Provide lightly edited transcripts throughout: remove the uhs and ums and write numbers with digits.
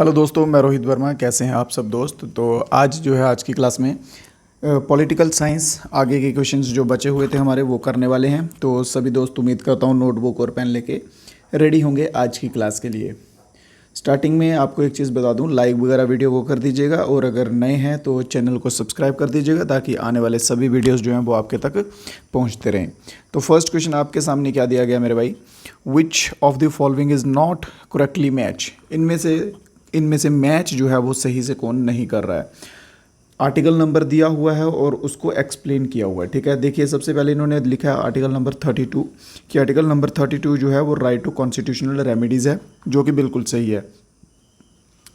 Hello दोस्तों, मैं रोहित वर्मा। कैसे हैं आप सब दोस्त। तो आज जो है आज की क्लास में पॉलिटिकल साइंस आगे के क्वेश्चंस जो बचे हुए थे हमारे वो करने वाले हैं। तो सभी दोस्त उम्मीद करता हूँ नोटबुक और पेन लेके रेडी होंगे आज की क्लास के लिए। स्टार्टिंग में आपको एक चीज़ बता दूं, लाइक वगैरह वीडियो को कर दीजिएगा और अगर नए हैं तो चैनल को सब्सक्राइब कर दीजिएगा ताकि आने वाले सभी वीडियोस जो हैं वो आपके तक पहुंचते रहें। तो फर्स्ट क्वेश्चन आपके सामने क्या दिया गया मेरे भाई, विच of the following is not correctly match. इनमें से मैच जो है वो सही से कौन नहीं कर रहा है। आर्टिकल नंबर दिया हुआ है और उसको एक्सप्लेन किया हुआ है। ठीक है, देखिए सबसे पहले इन्होंने लिखा है आर्टिकल नंबर 32 कि आर्टिकल नंबर 32 जो है वो राइट टू कॉन्स्टिट्यूशनल रेमेडीज़ है, जो कि बिल्कुल सही है।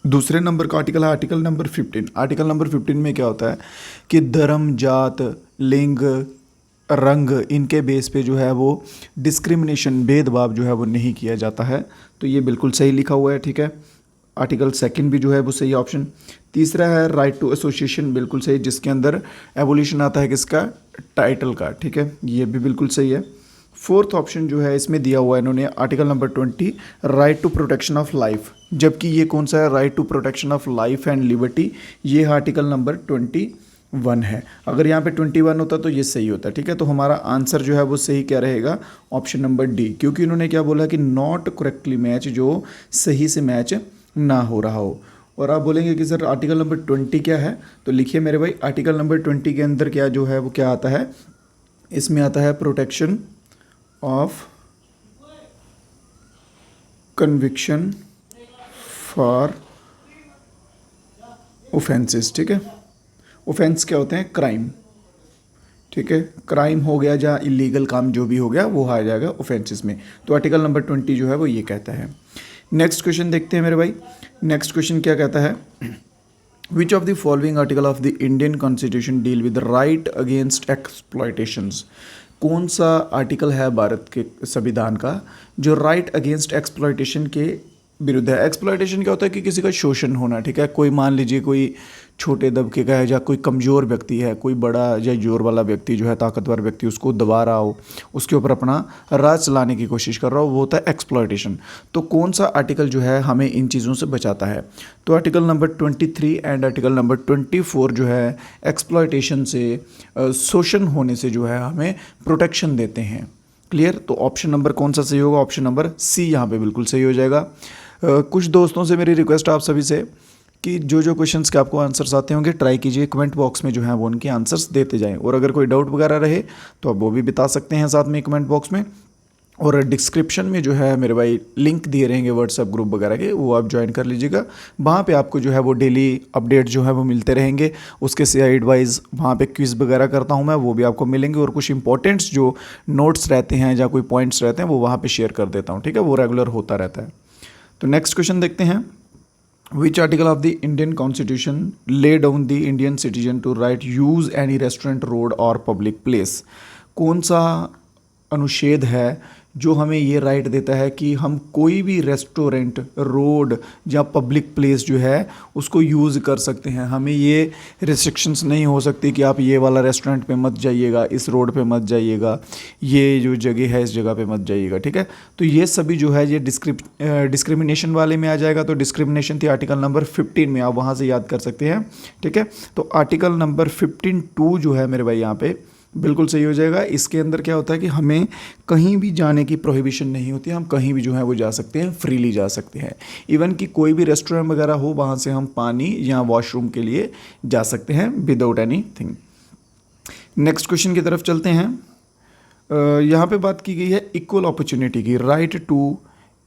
दूसरे नंबर का आर्टिकल है आर्टिकल नंबर 15। आर्टिकल नंबर 15 में क्या होता है कि धर्म, जात, लिंग, रंग, इनके बेस पे जो है वो डिस्क्रिमिनेशन, भेदभाव जो है वो नहीं किया जाता है। तो ये बिल्कुल सही लिखा हुआ है। ठीक है, आर्टिकल सेकंड भी जो है वो सही ऑप्शन। तीसरा है राइट टू एसोसिएशन, बिल्कुल सही, जिसके अंदर एवोल्यूशन आता है किसका, टाइटल का। ठीक है, ये भी बिल्कुल सही है। फोर्थ ऑप्शन जो है इसमें दिया हुआ है इन्होंने article number 20 right to protection of life, जबकि ये कौन सा है, right to protection of life and liberty, ये आर्टिकल नंबर 21 है। अगर यहाँ पे 21 होता तो ये सही होता। ठीक है, तो हमारा आंसर जो है वो सही क्या रहेगा, ऑप्शन नंबर डी, क्योंकि इन्होंने क्या बोला कि नॉट करेक्टली मैच, जो सही से मैच ना हो रहा हो। और आप बोलेंगे कि सर आर्टिकल नंबर 20 क्या है, तो लिखिए मेरे भाई, आर्टिकल नंबर 20 के अंदर क्या जो है वो क्या आता है, इसमें आता है protection of conviction for offences. ठीक है, ऑफेंस क्या होते हैं, क्राइम। ठीक है, क्राइम हो गया या इलीगल काम जो भी हो गया वो आ जाएगा ऑफेंसेस में। तो आर्टिकल नंबर 20 जो है वो ये कहता है। नेक्स्ट क्वेश्चन देखते हैं मेरे भाई। नेक्स्ट क्वेश्चन क्या कहता है, which of the following article of the Indian constitution deal with right against exploitations. कौन सा आर्टिकल है भारत के संविधान का जो राइट अगेंस्ट एक्सप्लॉयटेशन के विरुद्ध है। एक्सप्लॉयटेशन क्या होता है कि किसी का शोषण होना। ठीक है, कोई मान लीजिए कोई छोटे दबके का है या कोई कमज़ोर व्यक्ति है, कोई बड़ा या जोर वाला व्यक्ति जो है, ताकतवर व्यक्ति, उसको दबा रहा हो, उसके ऊपर अपना राज चलाने की कोशिश कर रहा हो, वो होता है एक्सप्लॉयटेशन। तो कौन सा आर्टिकल जो है हमें इन चीज़ों से बचाता है, तो article number 23 and article number 24 जो है एक्सप्लॉयटेशन से, शोषण होने से जो है हमें प्रोटेक्शन देते हैं। क्लियर, तो ऑप्शन नंबर कौन सा सही होगा, ऑप्शन नंबर सी यहाँ पे बिल्कुल सही हो जाएगा। कुछ दोस्तों से मेरी रिक्वेस्ट आप सभी से कि जो जो क्वेश्चंस के आपको आंसर्स आते होंगे ट्राई कीजिए, कमेंट बॉक्स में जो है वो उनके आंसर्स देते जाएं, और अगर कोई डाउट वगैरह रहे तो आप वो भी बता सकते हैं साथ में कमेंट बॉक्स में। और डिस्क्रिप्शन में जो है मेरे भाई लिंक दिए रहेंगे व्हाट्सएप ग्रुप वगैरह के, वो आप ज्वाइन कर लीजिएगा। वहाँ पे आपको जो है वो डेली अपडेट जो है वो मिलते रहेंगे। उसके साइड वाइज वहाँ पे क्विज़ वगैरह करता हूँ मैं, वो भी आपको मिलेंगे, और कुछ इंपॉर्टेंट्स जो नोट्स रहते हैं या कोई पॉइंट्स रहते हैं वो वहाँ पे शेयर कर देता हूँ। ठीक है, वो रेगुलर होता रहता है। तो नेक्स्ट क्वेश्चन देखते हैं, which article of the Indian constitution lay down the Indian citizen to right use any restaurant, road और पब्लिक प्लेस। कौन सा अनुच्छेद है जो हमें ये राइट देता है कि हम कोई भी रेस्टोरेंट, रोड या पब्लिक प्लेस जो है उसको यूज़ कर सकते हैं। हमें ये रिस्ट्रिक्शंस नहीं हो सकती कि आप ये वाला रेस्टोरेंट पे मत जाइएगा, इस रोड पे मत जाइएगा, ये जो जगह है इस जगह पे मत जाइएगा। ठीक है, तो ये सभी जो है ये डिस्क्रिमिनेशन वाले में आ जाएगा। तो डिस्क्रिमिनेशन थी आर्टिकल नंबर 15 में, आप वहाँ से याद कर सकते हैं। ठीक है, तो आर्टिकल नंबर 15(2) जो है मेरे भाई यहाँ पे बिल्कुल सही हो जाएगा। इसके अंदर क्या होता है कि हमें कहीं भी जाने की प्रोहिबिशन नहीं होती, हम कहीं भी जो है वो जा सकते हैं, फ्रीली जा सकते हैं। इवन कि कोई भी रेस्टोरेंट वगैरह हो, वहाँ से हम पानी या वॉशरूम के लिए जा सकते हैं without any thing. Next question की तरफ चलते हैं। यहाँ पे बात की गई है इक्वल अपॉर्चुनिटी की, right to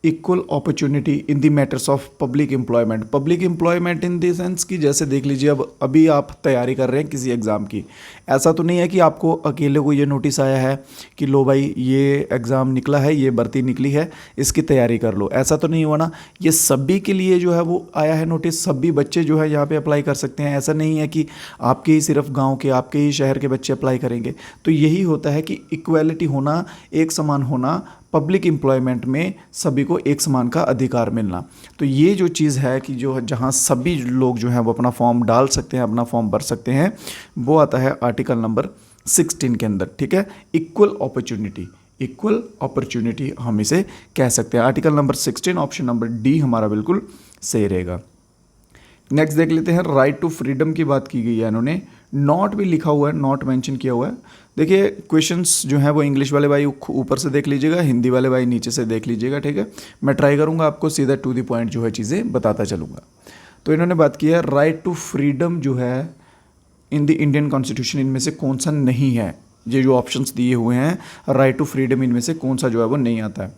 equal opportunity in the matters of public employment. Public employment in the sense कि जैसे देख लीजिए, अब अभी आप तैयारी कर रहे हैं किसी एग्ज़ाम की, ऐसा तो नहीं है कि आपको अकेले को ये नोटिस आया है कि लो भाई ये एग्ज़ाम निकला है, ये भर्ती निकली है, इसकी तैयारी कर लो, ऐसा तो नहीं हुआ ना। ये सभी के लिए जो है वो आया है नोटिस, सभी बच्चे जो है यहाँ पे अप्लाई कर सकते हैं। ऐसा नहीं है कि आपके ही सिर्फ गाँव के, आपके ही शहर के बच्चे अप्लाई करेंगे। तो यही होता है कि इक्वालिटी होना, एक समान होना, पब्लिक एम्प्लॉयमेंट में सभी को एक समान का अधिकार मिलना। तो ये जो चीज़ है कि जो जहाँ सभी लोग जो हैं वो अपना फॉर्म डाल सकते हैं, अपना फॉर्म भर सकते हैं, वो आता है आर्टिकल नंबर 16 के अंदर। ठीक है, इक्वल अपॉर्चुनिटी हम इसे कह सकते हैं। Article number 16 option number D हमारा बिल्कुल सही रहेगा। नेक्स्ट देख लेते हैं, राइट टू फ्रीडम की बात की गई है, इन्होंने नॉट भी लिखा हुआ है, नॉट मेंशन किया हुआ है। देखिए क्वेश्चंस जो हैं वो इंग्लिश वाले भाई ऊपर से देख लीजिएगा, हिंदी वाले भाई नीचे से देख लीजिएगा, ठीक है। मैं ट्राई करूँगा आपको सीधा टू द पॉइंट जो है चीज़ें बताता चलूँगा। तो इन्होंने बात की है राइट टू फ्रीडम जो है इन द इंडियन कॉन्स्टिट्यूशन इनमें से कौन सा नहीं है। ये जो ऑप्शंस दिए हुए हैं राइट टू फ्रीडम इनमें से कौन सा जो है वो नहीं आता है।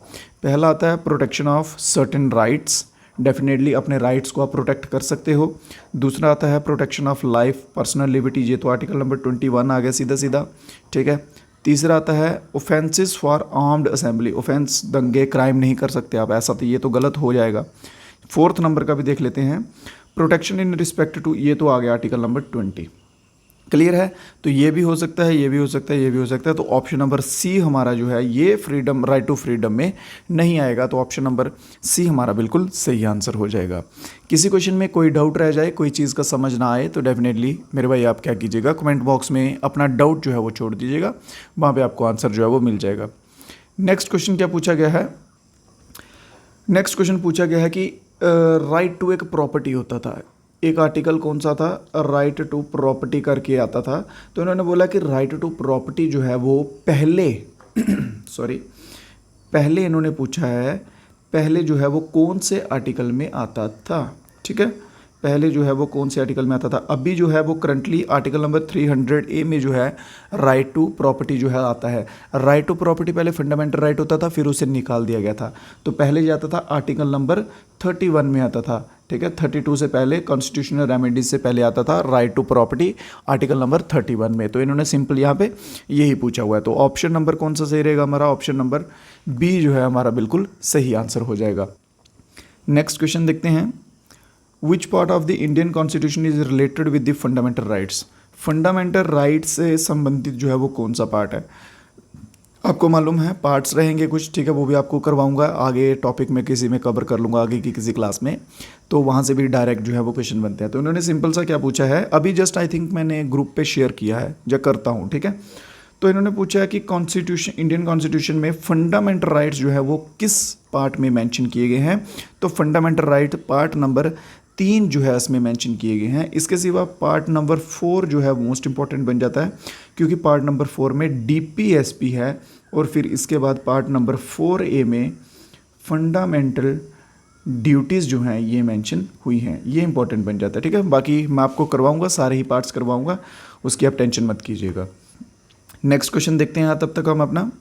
पहला आता है protection of certain rights, definitely अपने राइट्स को आप प्रोटेक्ट कर सकते हो। दूसरा आता है protection of life, personal liberty, ये तो आर्टिकल नंबर 21 आ गया सीधा सीधा, ठीक है। तीसरा आता है offences for armed assembly, offence दंगे क्राइम नहीं कर सकते आप, ऐसा तो ये तो गलत हो जाएगा। फोर्थ नंबर का भी देख लेते हैं, प्रोटेक्शन इन रिस्पेक्ट टू, ये तो आ गया आर्टिकल नंबर 20। क्लियर है, तो ये भी हो सकता है, ये भी हो सकता है, ये भी हो सकता है। तो ऑप्शन नंबर सी हमारा जो है ये फ्रीडम, राइट टू फ्रीडम में नहीं आएगा। तो ऑप्शन नंबर सी हमारा बिल्कुल सही आंसर हो जाएगा। किसी क्वेश्चन में कोई डाउट रह जाए, कोई चीज़ का समझ ना आए, तो डेफिनेटली मेरे भाई आप क्या कीजिएगा, कमेंट बॉक्स में अपना डाउट जो है वो छोड़ दीजिएगा, वहाँ पर आपको आंसर जो है वो मिल जाएगा। नेक्स्ट क्वेश्चन क्या पूछा गया है, नेक्स्ट क्वेश्चन पूछा गया है कि राइट टू एक प्रॉपर्टी होता था, एक आर्टिकल कौन सा था, राइट टू प्रॉपर्टी करके आता था। तो इन्होंने बोला कि राइट टू प्रॉपर्टी जो है वो पहले पहले इन्होंने पूछा है, पहले जो है वो कौन से आर्टिकल में आता था, ठीक है। पहले जो है वो कौन से आर्टिकल में आता था। अभी जो है वो करंटली आर्टिकल नंबर 300A में जो है राइट टू प्रॉपर्टी जो है आता है। राइट टू प्रॉपर्टी पहले फंडामेंटल राइट होता था, फिर उसे निकाल दिया गया था। तो पहले जो आता था आर्टिकल नंबर 31 में आता था, ठीक है। 32 से पहले, कॉन्स्टिट्यूशनल रेमेडीज से पहले आता था right to property article number 31 में। तो इन्होंने सिंपल यहाँ पे यही पूछा हुआ है। तो ऑप्शन नंबर कौन सा सही रहेगा हमारा, ऑप्शन नंबर बी जो है हमारा बिल्कुल सही आंसर हो जाएगा। नेक्स्ट क्वेश्चन देखते हैं, which part of the Indian constitution is related with the fundamental rights. Fundamental rights से संबंधित जो है वो कौन सा पार्ट है। आपको मालूम है पार्ट्स रहेंगे कुछ, ठीक है, वो भी आपको करवाऊंगा आगे टॉपिक में, किसी में कवर कर लूँगा आगे की किसी क्लास में, तो वहाँ से भी डायरेक्ट जो है वो क्वेश्चन बनते हैं। तो इन्होंने सिंपल सा क्या पूछा है, अभी जस्ट आई थिंक मैंने ग्रुप पे शेयर किया है या करता हूँ, ठीक है। तो इन्होंने पूछा है कि कॉन्स्टिट्यूशन, इंडियन कॉन्स्टिट्यूशन में फंडामेंटल राइट्स जो है वो किस पार्ट में मेंशन किए गए हैं। तो फंडामेंटल राइट पार्ट नंबर 3 जो है इसमें मेंशन किए गए हैं। इसके सिवा पार्ट नंबर 4 जो है मोस्ट इंपॉर्टेंट बन जाता है, क्योंकि पार्ट नंबर 4 में DPSP है, और फिर इसके बाद पार्ट नंबर 4A में फंडामेंटल ड्यूटीज़ जो हैं ये मेंशन हुई हैं, ये इंपॉर्टेंट बन जाता है, ठीक है। बाकी मैं आपको करवाऊंगा, सारे ही पार्ट्स करवाऊंगा, उसकी आप टेंशन मत कीजिएगा। नेक्स्ट क्वेश्चन देखते हैं, तब तक हम अपना,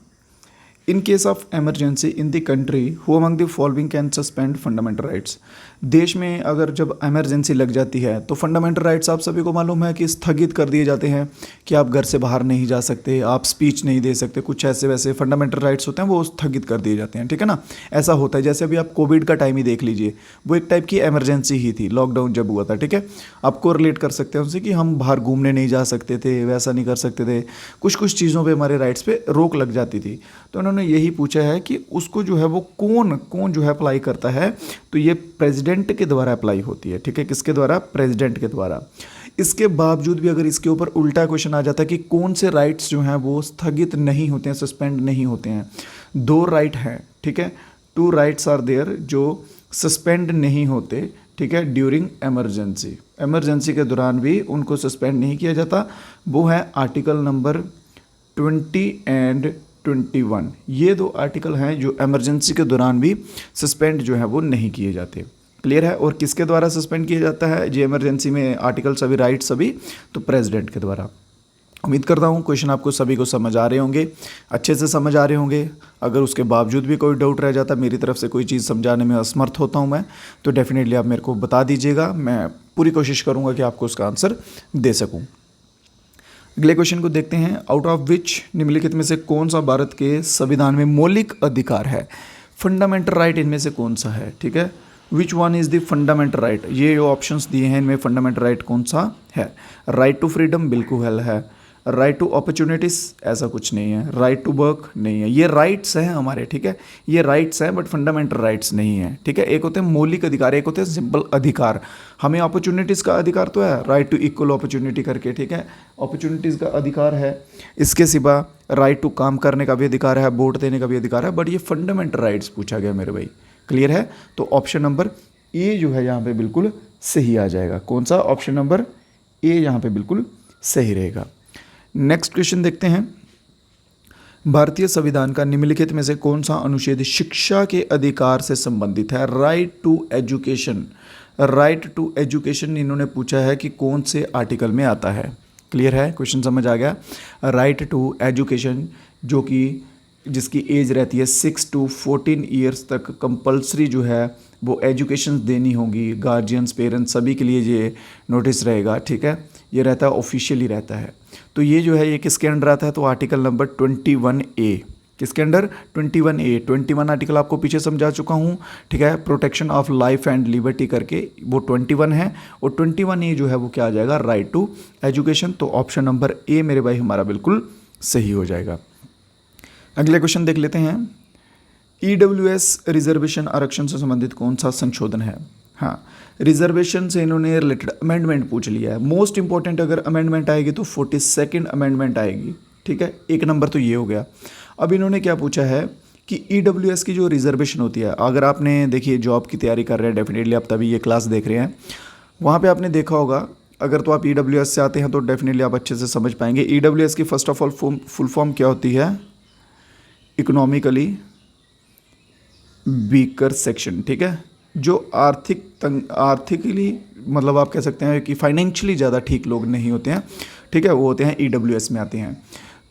in case of emergency in the country who among the following can suspend fundamental rights. देश में अगर जब एमरजेंसी लग जाती है तो फंडामेंटल राइट्स आप सभी को मालूम है कि स्थगित कर दिए जाते हैं, कि आप घर से बाहर नहीं जा सकते, आप स्पीच नहीं दे सकते, कुछ ऐसे वैसे फंडामेंटल राइट्स होते हैं वो स्थगित कर दिए जाते हैं, ठीक है ना। ऐसा होता है, जैसे अभी आप कोविड का टाइम ही देख लीजिए, वो एक टाइप की एमरजेंसी ही थी, लॉकडाउन जब हुआ था, ठीक है। आपको रिलेट कर सकते हैं उनसे कि हम बाहर घूमने नहीं जा सकते थे, वैसा नहीं कर सकते थे, कुछ कुछ चीज़ों पर हमारे राइट्स पर रोक लग जाती थी। तो उन्होंने यही पूछा है कि उसको जो है वो कौन जो है अप्लाई करता है। तो ये प्रेसिडेंट के द्वारा अप्लाई होती है, ठीक है। किसके द्वारा, प्रेसिडेंट के द्वारा। इसके बावजूद भी अगर इसके ऊपर उल्टा क्वेश्चन आ जाता है कि कौन से राइट्स जो हैं वो स्थगित नहीं होते हैं, सस्पेंड नहीं होते हैं। 2 राइट हैं, ठीक है, 2 राइट्स आर देयर जो सस्पेंड नहीं होते, ठीक है, ड्यूरिंग एमरजेंसी। एमरजेंसी के दौरान भी उनको सस्पेंड नहीं किया जाता। वो है आर्टिकल नंबर 20 एंड 21। ये 2 आर्टिकल हैं जो एमरजेंसी के दौरान भी सस्पेंड जो है वो नहीं किए जाते। क्लियर है। और किसके द्वारा सस्पेंड किया जाता है ये एमरजेंसी में आर्टिकल सभी, राइट सभी, तो प्रेसिडेंट के द्वारा। उम्मीद करता हूँ क्वेश्चन आपको सभी को समझ आ रहे होंगे, अच्छे से समझ आ रहे होंगे। अगर उसके बावजूद भी कोई डाउट रह जाता, मेरी तरफ से कोई चीज़ समझाने में असमर्थ होता हूँ मैं, तो डेफिनेटली आप मेरे को बता दीजिएगा, मैं पूरी कोशिश करूँगा कि आपको उसका आंसर दे सकूँ। अगले क्वेश्चन को देखते हैं, आउट ऑफ विच निम्नलिखित में से कौन सा भारत के संविधान में मौलिक अधिकार है। फंडामेंटल राइट इनमें से कौन सा है, ठीक है। Which one is the fundamental right, ये जो ऑप्शंस दिए हैं इनमें फंडामेंटल राइट कौन सा है। राइट टू फ्रीडम बिल्कुल है, राइट टू अपॉर्चुनिटीज़ ऐसा कुछ नहीं है, राइट टू वर्क नहीं है। ये राइट्स हैं हमारे, ठीक है, ये राइट्स हैं बट फंडामेंटल राइट्स नहीं है, ठीक है। एक होते हैं मौलिक अधिकार, एक होते हैं सिंपल अधिकार। हमें अपॉर्चुनिटीज़ का अधिकार तो है, राइट टू इक्वल अपॉर्चुनिटी करके, ठीक है, अपॉर्चुनिटीज़ का अधिकार है। इसके सिवा राइट टू काम करने का भी अधिकार है, वोट देने का भी अधिकार है, बट ये फंडामेंटल राइट्स पूछा गया मेरे भाई। क्लियर है। तो ऑप्शन नंबर ए जो है यहाँ पे बिल्कुल सही आ जाएगा। कौन सा? ऑप्शन नंबर ए यहाँ पे बिल्कुल सही रहेगा। नेक्स्ट क्वेश्चन देखते हैं। भारतीय संविधान का निम्नलिखित में से कौन सा अनुच्छेद शिक्षा के अधिकार से संबंधित है? Right to education. Right to education इन्होंने पूछा है कि कौन से आर्टिकल में आता है। क्लियर है? क्वेश्चन समझ आ गया। राइट टू एजुकेशन जो कि जिसकी एज रहती है 6 to 14 ईयर्स तक कंपलसरी जो है वो एजुकेशन देनी होगी। गार्जियंस, पेरेंट्स सभी के लिए ये नोटिस रहेगा। ठीक है, ये रहता है, ऑफिशियली रहता है। तो ये जो है ये किसके अंडर आता है? तो आर्टिकल नंबर 21A। किसके अंडर? 21A। 21 आर्टिकल आपको पीछे समझा चुका हूँ। ठीक है, protection of life and liberty करके वो 21 है, और 21A जो है वो क्या आ जाएगा? Right to education. तो ऑप्शन नंबर ए मेरे भाई हमारा बिल्कुल सही हो जाएगा। अगले क्वेश्चन देख लेते हैं। EWS रिजर्वेशन आरक्षण से संबंधित कौन सा संशोधन है? हाँ, रिजर्वेशन से इन्होंने रिलेटेड अमेंडमेंट पूछ लिया है। मोस्ट इंपॉर्टेंट अगर अमेंडमेंट आएगी तो 42nd अमेंडमेंट आएगी। ठीक है, एक नंबर तो ये हो गया। अब इन्होंने क्या पूछा है कि EWS की जो रिजर्वेशन होती है, अगर आपने देखिए जॉब की तैयारी कर रहे हैं, डेफिनेटली आप तभी ये क्लास देख रहे हैं, वहाँ पे आपने देखा होगा, अगर तो आप EWS से आते हैं तो डेफिनेटली आप अच्छे से समझ पाएंगे। EWS की first of all full form क्या होती है? Economically weaker section. ठीक है, जो आर्थिकली मतलब आप कह सकते हैं कि फाइनेंशियली ज़्यादा ठीक लोग नहीं होते हैं। ठीक है, वो होते हैं EWS में आते हैं।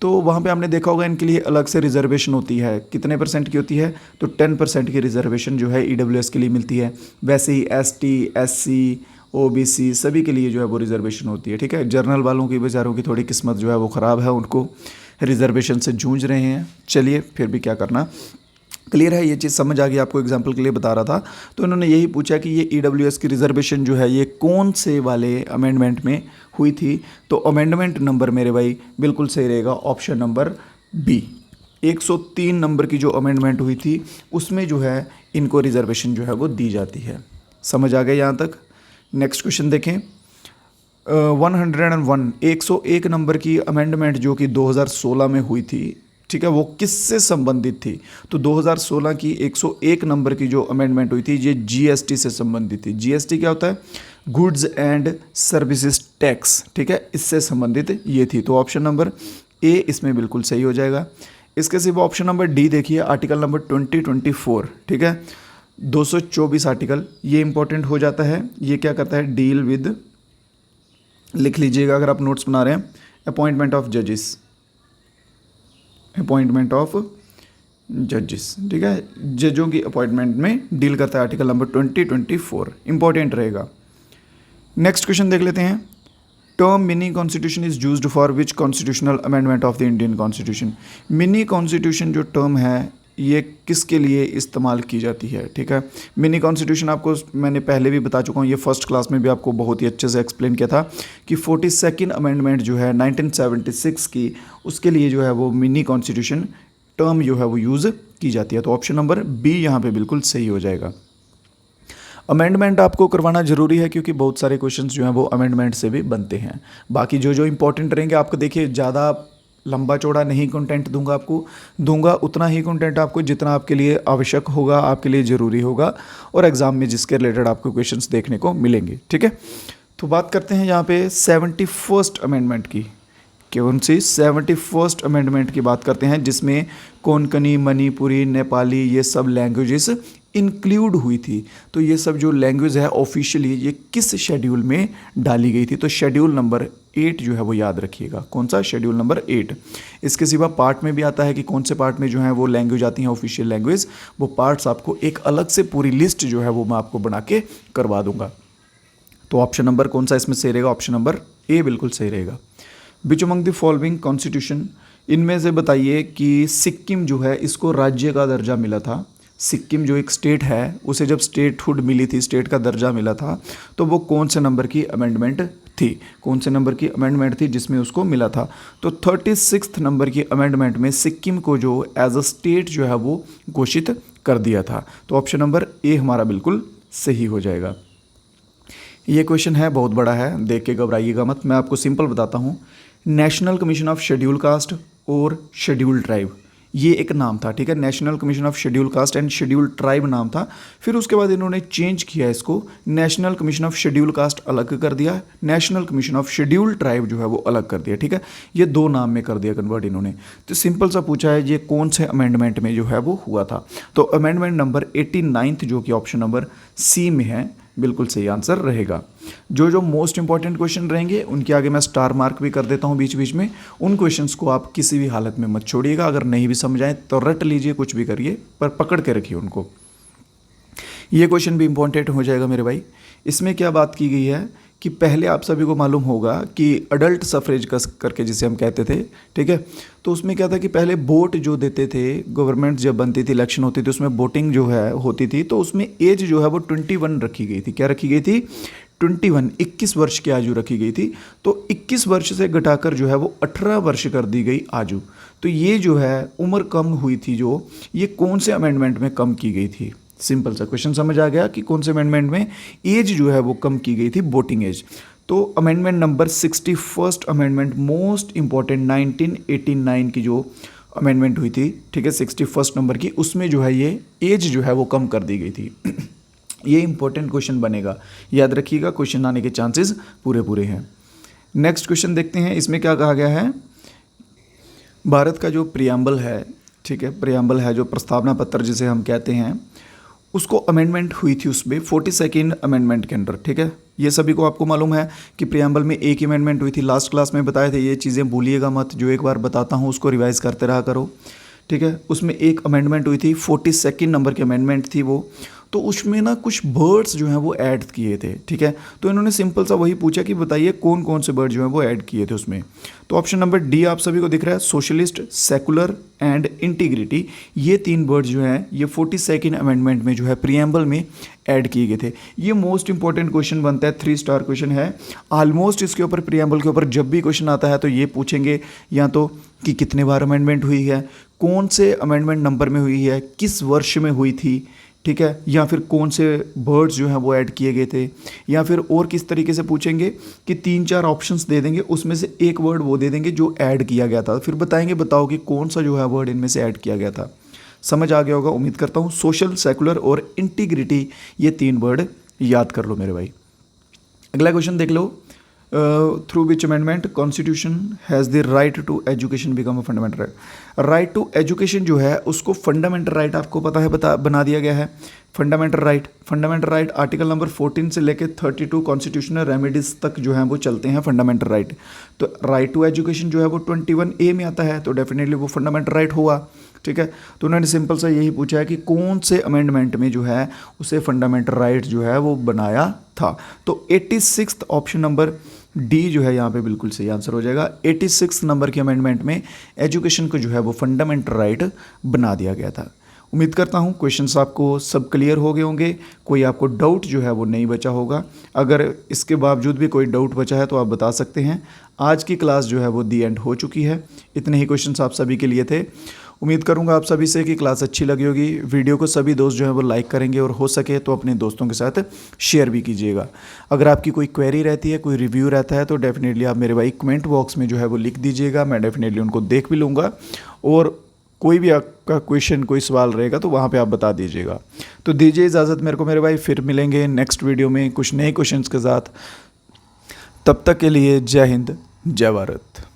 तो वहाँ पे आपने देखा होगा इनके लिए अलग से रिजर्वेशन होती है। कितने % की होती है? तो 10% की रिजर्वेशन जो है EWS के लिए मिलती है। वैसे ही ST, SC, OBC सभी के लिए जो है वो रिजर्वेशन होती है। ठीक है, जर्नल वालों की बेचारों की थोड़ी किस्मत जो है वो ख़राब है, उनको रिजर्वेशन से जूझ रहे हैं। चलिए फिर भी क्या करना। क्लियर है, ये चीज़ समझ आ गई, आपको एग्जांपल के लिए बता रहा था। तो इन्होंने यही पूछा कि ये EWS की रिजर्वेशन जो है ये कौन से वाले अमेंडमेंट में हुई थी? तो अमेंडमेंट नंबर मेरे भाई बिल्कुल सही रहेगा, ऑप्शन नंबर बी। 103 नंबर की जो अमेंडमेंट हुई थी उसमें जो है इनको रिजर्वेशन जो है वो दी जाती है। समझ आ गया यहाँ तक? नेक्स्ट क्वेश्चन देखें। 101 नंबर की अमेंडमेंट जो कि 2016 में हुई थी। ठीक है, वो किससे संबंधित थी? तो 2016 की 101 नंबर की जो अमेंडमेंट हुई थी ये GST से संबंधित थी। GST क्या होता है? Goods and services tax. ठीक है, इससे संबंधित ये थी। तो ऑप्शन नंबर ए इसमें बिल्कुल सही हो जाएगा। इसके सिवा ऑप्शन नंबर डी देखिए, आर्टिकल नंबर 2024। ठीक है, 224 आर्टिकल, ये इंपॉर्टेंट हो जाता है। ये क्या करता है? डील विद, लिख लीजिएगा अगर आप नोट्स बना रहे हैं, अपॉइंटमेंट ऑफ जजेस। अपॉइंटमेंट ऑफ जजेस। ठीक है, जजों की अपॉइंटमेंट में डील करता है आर्टिकल नंबर 2024, इंपॉर्टेंट रहेगा। नेक्स्ट क्वेश्चन देख लेते हैं। Term mini constitution is used for which constitutional amendment of the Indian constitution? Mini constitution जो टर्म है ये किसके लिए इस्तेमाल की जाती है? ठीक है, मिनी कॉन्स्टिट्यूशन आपको मैंने पहले भी बता चुका हूँ, ये फर्स्ट क्लास में भी आपको बहुत ही अच्छे से एक्सप्लेन किया था कि 42nd अमेंडमेंट जो है 1976 की, उसके लिए जो है वो मिनी कॉन्स्टिट्यूशन टर्म जो है वो यूज़ की जाती है। तो ऑप्शन नंबर बी यहाँ पे बिल्कुल सही हो जाएगा। अमेंडमेंट आपको करवाना जरूरी है क्योंकि बहुत सारे क्वेश्चंस जो हैं वो अमेंडमेंट से भी बनते हैं। बाकी जो जो इंपॉर्टेंट रहेंगे आपको देखिए, ज़्यादा लंबा चौड़ा नहीं कंटेंट दूंगा उतना ही कंटेंट आपको जितना आपके लिए आवश्यक होगा, आपके लिए ज़रूरी होगा, और एग्ज़ाम में जिसके रिलेटेड आपको क्वेश्चंस देखने को मिलेंगे। ठीक है, तो बात करते हैं यहाँ पे 71st अमेंडमेंट की। कौन सी? 71st अमेंडमेंट की बात करते हैं, जिसमें कोंकणी, मणिपुरी, नेपाली ये सब लैंग्वेजेस इंक्लूड हुई थी। तो ये सब जो लैंग्वेज है ऑफिशियली ये किस शेड्यूल में डाली गई थी? तो शेड्यूल नंबर 8 जो है वो याद रखिएगा। कौन सा? Schedule number 8। इसके सिवा पार्ट में भी आता है कि कौन से पार्ट में जो है वो लैंग्वेज आती हैं ऑफिशियल लैंग्वेज, वो पार्ट्स आपको एक अलग से पूरी लिस्ट जो है वो मैं आपको बना के करवा दूंगा। तो ऑप्शन नंबर कौन सा इसमें सही रहेगा? ऑप्शन नंबर ए बिल्कुल सही रहेगा। Which among the following constitution, इनमें से बताइए कि सिक्किम जो है इसको राज्य का दर्जा मिला था। सिक्किम जो एक स्टेट है उसे जब स्टेटहुड मिली थी, स्टेट का दर्जा मिला था, तो वो कौन से नंबर की अमेंडमेंट थी? कौन से नंबर की अमेंडमेंट थी जिसमें उसको मिला था? तो 36th नंबर की अमेंडमेंट में सिक्किम को जो एज अ स्टेट जो है वो घोषित कर दिया था। तो ऑप्शन नंबर ए हमारा बिल्कुल सही हो जाएगा। ये क्वेश्चन है, बहुत बड़ा है, देख के घबराइएगा मत, मैं आपको सिंपल बताता हूँ। National commission of schedule caste और शेड्यूल ट्राइब, ये एक नाम था, ठीक है, national commission of schedule caste and schedule tribe नाम था। फिर उसके बाद इन्होंने चेंज किया इसको, national commission of schedule caste अलग कर दिया, national commission of schedule tribe जो है वो अलग कर दिया, ठीक है। ये 2 नाम में कर दिया कन्वर्ट इन्होंने। तो सिंपल सा पूछा है ये कौन से अमेंडमेंट में जो है वो हुआ था। तो अमेंडमेंट नंबर 89 जो कि ऑप्शन नंबर सी में है, बिल्कुल सही आंसर रहेगा। जो जो मोस्ट इंपॉर्टेंट क्वेश्चन रहेंगे उनके आगे मैं स्टार मार्क भी कर देता हूँ बीच बीच में। उन क्वेश्चंस को आप किसी भी हालत में मत छोड़िएगा, अगर नहीं भी समझ आए तो रट लीजिए, कुछ भी करिए, पर पकड़ के रखिए उनको। ये क्वेश्चन भी इंपॉर्टेंट हो जाएगा मेरे भाई। इसमें क्या बात की गई है कि पहले आप सभी को मालूम होगा कि अडल्ट सफरेज करके जिसे हम कहते थे, ठीक है, तो उसमें क्या था कि पहले वोट जो देते थे, गवर्नमेंट जब बनती थी, इलेक्शन होती थी, उसमें वोटिंग जो है होती थी, तो उसमें एज जो है वो 21 रखी गई थी। क्या रखी गई थी? 21 वर्ष की आयु रखी गई थी। तो 21 वर्ष से घटाकर जो है वो 18 वर्ष कर दी गई आयु। तो ये जो है उम्र कम हुई थी, जो ये कौन से अमेंडमेंट में कम की गई थी? सिंपल सा क्वेश्चन समझ आ गया कि कौन से अमेंडमेंट में एज जो है वो कम की गई थी, वोटिंग एज। तो amendment number 61 amendment, most important, 1989 की जो अमेंडमेंट हुई थी, ठीक है, 61 नंबर की, उसमें जो है ये एज जो है वो कम कर दी गई थी। ये इंपॉर्टेंट क्वेश्चन बनेगा, याद रखिएगा, क्वेश्चन आने के चांसेस पूरे पूरे हैं। नेक्स्ट क्वेश्चन देखते हैं, इसमें क्या कहा गया है। भारत का जो प्रियम्बल है, ठीक है, प्रियम्बल है जो प्रस्तावना पत्र जिसे हम कहते हैं, उसको अमेंडमेंट हुई थी उसमें 42nd अमेंडमेंट के अंडर, ठीक है। ये सभी को आपको मालूम है कि प्रियम्बल में एक अमेंडमेंट हुई थी, लास्ट क्लास में बताए थे, ये चीज़ें भूलिएगा मत, जो एक बार बताता हूँ उसको रिवाइज करते रहा करो, ठीक है। उसमें एक अमेंडमेंट हुई थी, 42nd नंबर की अमेंडमेंट थी वो। तो उसमें ना कुछ बर्ड्स जो हैं वो ऐड किए थे, ठीक है। तो इन्होंने सिंपल सा वही पूछा कि बताइए कौन कौन से बर्ड जो हैं वो ऐड किए थे उसमें। तो ऑप्शन नंबर डी आप सभी को दिख रहा है, सोशलिस्ट, सेकुलर एंड इंटीग्रिटी। ये 3 वर्ड जो हैं ये 42nd अमेंडमेंट में जो है प्रियम्बल में ऐड किए गए थे। ये मोस्ट इंपॉर्टेंट क्वेश्चन बनता है, 3 स्टार क्वेश्चन है ऑलमोस्ट। इसके ऊपर प्रियम्बल के ऊपर जब भी क्वेश्चन आता है तो ये पूछेंगे या तो कि कितने बार अमेंडमेंट हुई है, कौन से अमेंडमेंट नंबर में हुई है, किस वर्ष में हुई थी, ठीक है, या फिर कौन से बर्ड्स जो हैं वो ऐड किए गए थे, या फिर और किस तरीके से पूछेंगे कि 3-4 ऑप्शंस दे देंगे, उसमें से एक वर्ड वो दे देंगे जो ऐड किया गया था, फिर बताएंगे बताओ कि कौन सा जो है वर्ड इनमें से ऐड किया गया था। समझ आ गया होगा उम्मीद करता हूँ। सोशल, सेकुलर और इंटीग्रिटी, ये 3 वर्ड याद कर लो मेरे भाई। अगला क्वेश्चन देख लो, through which amendment constitution has the right to education become a fundamental right. Right to education जो है उसको फंडामेंटल राइट आपको पता है बना दिया गया है। फंडामेंटल राइट आर्टिकल नंबर 14 से लेकर 32 कॉन्स्टिट्यूशनल रेमेडीज तक जो है वो चलते हैं फंडामेंटल राइट। तो राइट टू एजुकेशन जो है वो 21A में आता है, तो डेफिनेटली वो फंडामेंटल राइट हुआ, ठीक है। तो उन्होंने सिंपल सा यही पूछा है कि कौन से अमेंडमेंट में जो है उसे फंडामेंटल राइट जो है वो बनाया था। तो 86 ऑप्शन नंबर डी जो है यहाँ पे बिल्कुल सही आंसर हो जाएगा। 86 नंबर के अमेंडमेंट में एजुकेशन को जो है वो फंडामेंटल राइट बना दिया गया था। उम्मीद करता हूँ क्वेश्चंस आपको सब क्लियर हो गए होंगे, कोई आपको डाउट जो है वो नहीं बचा होगा। अगर इसके बावजूद भी कोई डाउट बचा है तो आप बता सकते हैं। आज की क्लास जो है वो दी एंड हो चुकी है। इतने ही क्वेश्चंस आप सभी के लिए थे। उम्मीद करूंगा आप सभी से कि क्लास अच्छी लगी होगी। वीडियो को सभी दोस्त जो है वो लाइक करेंगे और हो सके तो अपने दोस्तों के साथ शेयर भी कीजिएगा। अगर आपकी कोई क्वेरी रहती है, कोई रिव्यू रहता है, तो डेफिनेटली आप मेरे भाई कमेंट बॉक्स में जो है वो लिख दीजिएगा। मैं डेफिनेटली उनको देख भी लूँगा, और कोई भी आपका क्वेश्चन, कोई सवाल रहेगा तो वहाँ पे आप बता दीजिएगा। तो दीजिए इजाज़त मेरे को मेरे भाई, फिर मिलेंगे नेक्स्ट वीडियो में कुछ नए क्वेश्चंस के साथ। तब तक के लिए जय हिंद, जय भारत।